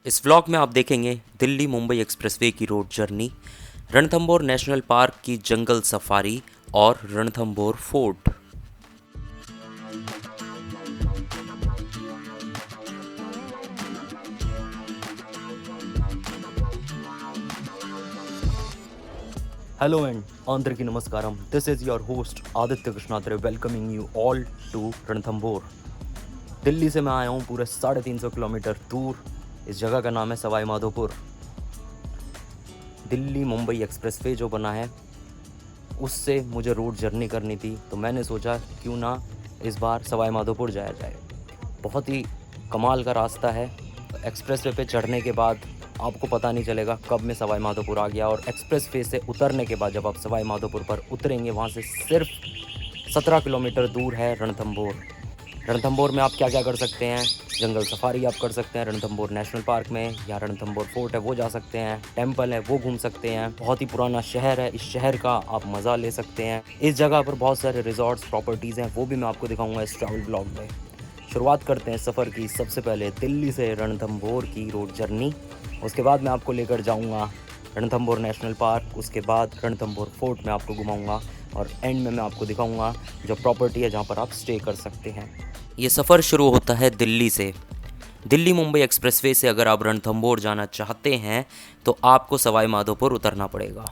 इस व्लॉग में आप देखेंगे दिल्ली मुंबई एक्सप्रेसवे की road journey, Ranthambore national park की जंगल सफारी और Ranthambore fort. Hello and Andraki Namaskaram. This is your host Aditya Krishnadre welcoming you all to Ranthambore. Delhi से मैं आया हूँ पूरे 350 किलोमीटर दूर। इस जगह का नाम है सवाई माधोपुर। दिल्ली मुंबई एक्सप्रेसवे जो बना है उससे मुझे रोड जर्नी करनी थी, तो मैंने सोचा क्यों ना इस बार सवाई माधोपुर जाया जाए। बहुत ही कमाल का रास्ता है। एक्सप्रेसवे पे चढ़ने के बाद आपको पता नहीं चलेगा कब मैं सवाई माधोपुर आ गया, और एक्सप्रेसवे से उतरने के बाद जब आप सवाई माधोपुर पर उतरेंगे वहाँ से सिर्फ 17 किलोमीटर दूर है रणथंभौर। रणथंभौर में आप क्या क्या कर सकते हैं? जंगल सफारी आप कर सकते हैं रणथंभौर नेशनल पार्क में, या रणथंभौर फोर्ट है वो जा सकते हैं, टेम्पल है वो घूम सकते हैं। बहुत ही पुराना शहर है, इस शहर का आप मज़ा ले सकते हैं। इस जगह पर बहुत सारे रिजॉर्ट्स प्रॉपर्टीज़ हैं, वो भी मैं आपको दिखाऊंगा इस ट्रैवल ब्लॉग में। शुरुआत करते हैं सफ़र की। सबसे पहले दिल्ली से रणथंभौर की रोड जर्नी, उसके बाद मैं आपको लेकर जाऊंगा रणथंभौर नेशनल पार्क, उसके बाद रणथंभौर फोर्ट में आपको घुमाऊंगा, और एंड में मैं आपको दिखाऊंगा जो प्रॉपर्टी है जहां पर आप स्टे कर सकते हैं। ये सफ़र शुरू होता है दिल्ली से। दिल्ली मुंबई एक्सप्रेसवे से अगर आप रणथंभौर जाना चाहते हैं तो आपको सवाई माधोपुर उतरना पड़ेगा।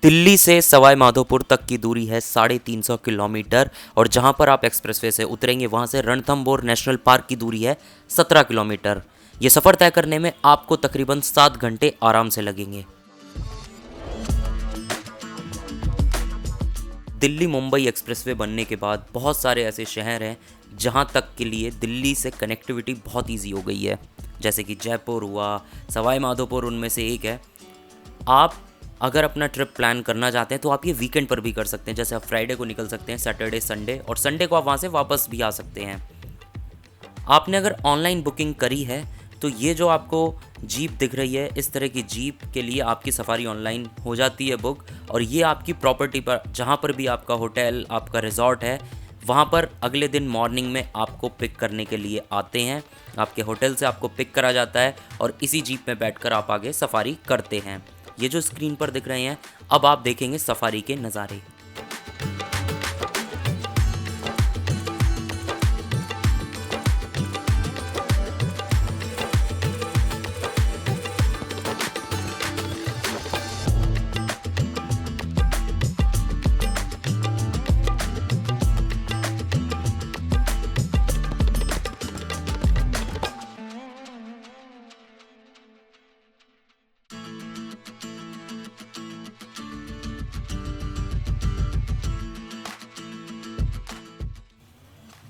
दिल्ली से सवाई माधोपुर तक की दूरी है 350 किलोमीटर, और जहां पर आप एक्सप्रेसवे से उतरेंगे वहां से रणथंभौर नेशनल पार्क की दूरी है 17 किलोमीटर। ये सफ़र तय करने में आपको तकरीबन 7 घंटे आराम से लगेंगे। दिल्ली मुंबई एक्सप्रेसवे बनने के बाद बहुत सारे ऐसे शहर हैं जहां तक के लिए दिल्ली से कनेक्टिविटी बहुत ईजी हो गई है, जैसे कि जयपुर हुआ, सवाई माधोपुर उनमें से एक है। आप अगर अपना ट्रिप प्लान करना चाहते हैं तो आप ये वीकेंड पर भी कर सकते हैं। जैसे आप फ्राइडे को निकल सकते हैं, सैटरडे संडे, और संडे को आप वहाँ से वापस भी आ सकते हैं। आपने अगर ऑनलाइन बुकिंग करी है तो ये जो आपको जीप दिख रही है, इस तरह की जीप के लिए आपकी सफारी ऑनलाइन हो जाती है बुक, और ये आपकी प्रॉपर्टी पर, जहाँ पर भी आपका होटल, आपका रिजॉर्ट है, वहाँ पर अगले दिन मॉर्निंग में आपको पिक करने के लिए आते हैं। आपके होटल से आपको पिक करा जाता है और इसी जीप में बैठकर आप आगे सफारी करते हैं। ये जो स्क्रीन पर दिख रहे हैं, अब आप देखेंगे सफारी के नज़ारे।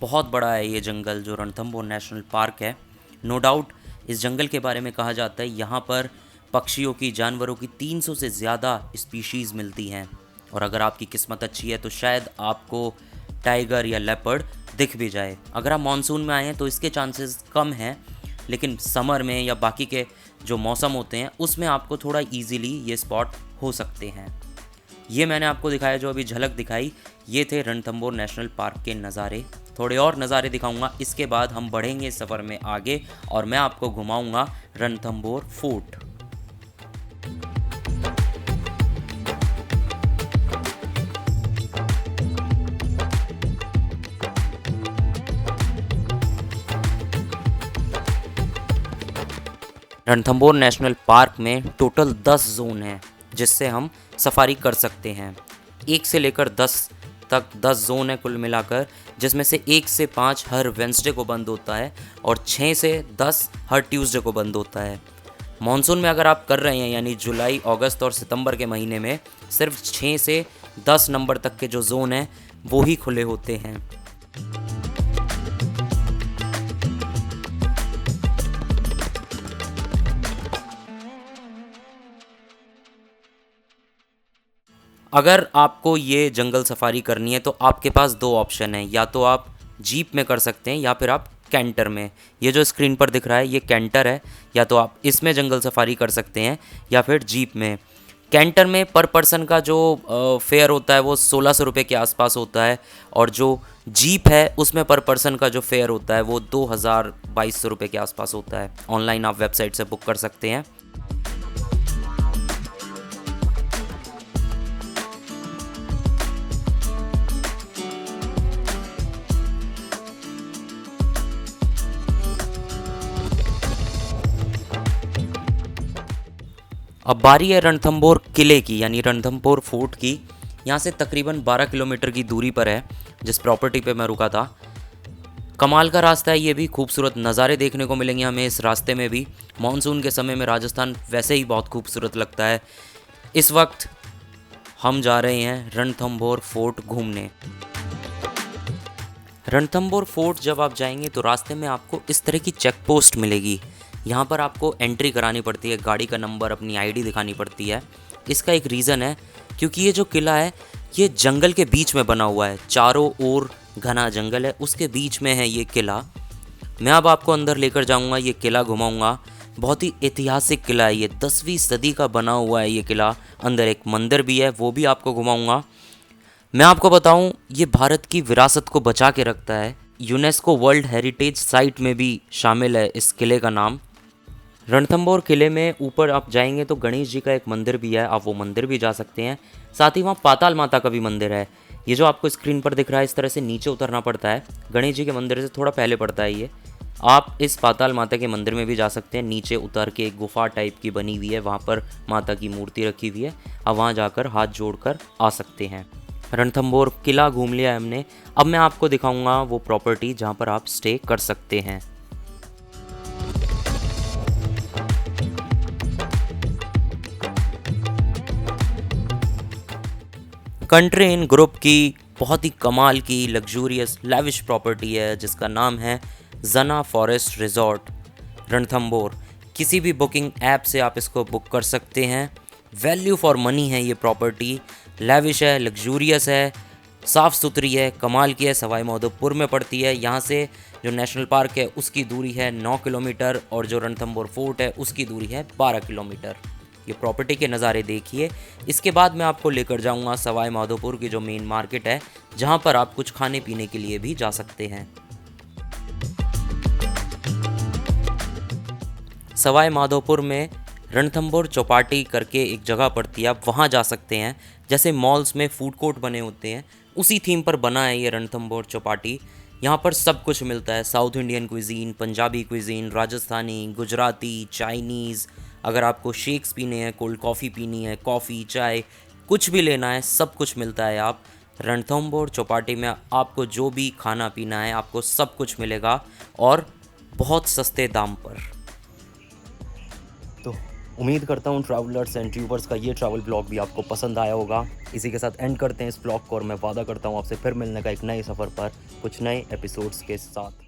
बहुत बड़ा है ये जंगल जो रणथंभौर नेशनल पार्क है। नो डाउट इस जंगल के बारे में कहा जाता है यहाँ पर पक्षियों की, जानवरों की 300 से ज़्यादा स्पीशीज़ मिलती हैं, और अगर आपकी किस्मत अच्छी है तो शायद आपको टाइगर या लेपर्ड दिख भी जाए। अगर आप मानसून में आए हैं तो इसके चांसेस कम हैं, लेकिन समर में या बाकी के जो मौसम होते हैं उसमें आपको थोड़ा ईजीली ये स्पॉट हो सकते हैं। ये मैंने आपको दिखाया, जो अभी झलक दिखाई, ये थे रणथंभौर नेशनल पार्क के नज़ारे। थोड़े और नज़ारे दिखाऊंगा, इसके बाद हम बढ़ेंगे सफ़र में आगे और मैं आपको घुमाऊंगा Ranthambore fort. Ranthambore national park में टोटल 10 जोन हैं जिससे हम सफारी कर सकते हैं। 1 से लेकर 10 तक 10 जोन है कुल मिलाकर, जिसमें से 1 से 5 हर वेंसडे को बंद होता है और 6 से 10 हर ट्यूसडे को बंद होता है। मॉनसून में अगर आप कर रहे हैं, यानी जुलाई, अगस्त और सितंबर के महीने में, सिर्फ 6 से 10 नंबर तक के जो जोन हैं वो ही खुले होते हैं। अगर आपको ये जंगल सफारी करनी है तो आपके पास 2 ऑप्शन हैं, या तो आप जीप में कर सकते हैं या फिर आप कैंटर में। ये जो स्क्रीन पर दिख रहा है ये कैंटर है, या तो आप इसमें जंगल सफारी कर सकते हैं या फिर जीप में। कैंटर में पर पर्सन का जो फेयर होता है वो 1600 रुपये के आसपास होता है, और जो जीप है उसमें पर पर्सन का जो फेयर होता है वो 2200 रुपये के आसपास होता है। ऑनलाइन आप वेबसाइट से बुक कर सकते हैं। अब बारी है रणथंभौर किले की, यानी रणथंभौर फोर्ट की। यहाँ से तकरीबन 12 किलोमीटर की दूरी पर है जिस प्रॉपर्टी पे मैं रुका था। कमाल का रास्ता है ये भी, खूबसूरत नज़ारे देखने को मिलेंगे हमें इस रास्ते में भी। मानसून के समय में राजस्थान वैसे ही बहुत खूबसूरत लगता है। इस वक्त हम जा रहे हैं रणथंभौर फोर्ट घूमने। रणथंभौर फोर्ट जब आप जाएंगे तो रास्ते में आपको इस तरह की चेक पोस्ट मिलेगी। यहाँ पर आपको एंट्री करानी पड़ती है, गाड़ी का नंबर, अपनी आईडी दिखानी पड़ती है। इसका एक रीज़न है, क्योंकि ये जो किला है ये जंगल के बीच में बना हुआ है, चारों ओर घना जंगल है, उसके बीच में है ये किला। मैं अब आपको अंदर लेकर जाऊँगा, ये किला घुमाऊँगा। बहुत ही ऐतिहासिक किला है ये, 10वीं सदी का बना हुआ है ये किला। अंदर एक मंदिर भी है, वो भी आपको घुमाऊँगा। मैं आपको बताऊं, ये भारत की विरासत को बचा के रखता है। यूनेस्को वर्ल्ड हेरिटेज साइट में भी शामिल है इस किले का नाम। रणथंभौर किले में ऊपर आप जाएंगे तो गणेश जी का एक मंदिर भी है, आप वो मंदिर भी जा सकते हैं। साथ ही वहाँ पाताल माता का भी मंदिर है। ये जो आपको स्क्रीन पर दिख रहा है, इस तरह से नीचे उतरना पड़ता है। गणेश जी के मंदिर से थोड़ा पहले पड़ता है ये। आप इस पाताल माता के मंदिर में भी जा सकते हैं। नीचे उतर के एक गुफा टाइप की बनी हुई है, वहाँ पर माता की मूर्ति रखी हुई है। आप वहाँ जाकर हाथ जोड़कर आ सकते हैं। रणथंभौर किला घूम लिया हमने। अब मैं आपको दिखाऊंगा वो प्रॉपर्टी जहाँ पर आप स्टे कर सकते हैं। कंट्री इन ग्रुप की बहुत ही कमाल की लग्जूरियस लैविश प्रॉपर्टी है जिसका नाम है जना फॉरेस्ट रिजॉर्ट रणथंभौर। किसी भी बुकिंग ऐप से आप इसको बुक कर सकते हैं। वैल्यू फॉर मनी है ये प्रॉपर्टी। लैविश है, लग्जूरियस है, साफ़ सुथरी है, कमाल की है। सवाई माधोपुर में पड़ती है। यहाँ से जो नेशनल पार्क है उसकी दूरी है 9 किलोमीटर, और जो रणथंभौर फोर्ट है उसकी दूरी है 12 किलोमीटर। ये प्रॉपर्टी के नज़ारे देखिए। इसके बाद मैं आपको लेकर जाऊँगा सवाई माधोपुर की जो मेन मार्केट है, जहाँ पर आप कुछ खाने पीने के लिए भी जा सकते हैं। सवाई माधोपुर में रणथंभौर चौपाटी करके एक जगह पड़ती है, आप वहाँ जा सकते हैं। जैसे मॉल्स में फूड कोर्ट बने होते हैं, उसी थीम पर बना है ये रणथंभौर चौपाटी। यहाँ पर सब कुछ मिलता है, south Indian cuisine, Punjabi cuisine, Rajasthani, Gujarati, Chinese. अगर आपको शेक्स पीने हैं, कोल्ड कॉफ़ी पीनी है, कॉफ़ी, चाय, कुछ भी लेना है, सब कुछ मिलता है। आप रणथंभौर चौपाटी में आपको जो भी खाना पीना है आपको सब कुछ मिलेगा, और बहुत सस्ते दाम पर। तो उम्मीद करता हूँ ट्रैवलर्स एंड ट्यूबर्स का ये ट्रैवल ब्लॉग भी आपको पसंद आया होगा। इसी के साथ एंड करते हैं इस ब्लॉग को, और मैं वादा करता हूँ आपसे फिर मिलने का एक नए सफ़र पर कुछ नए एपिसोड्स के साथ।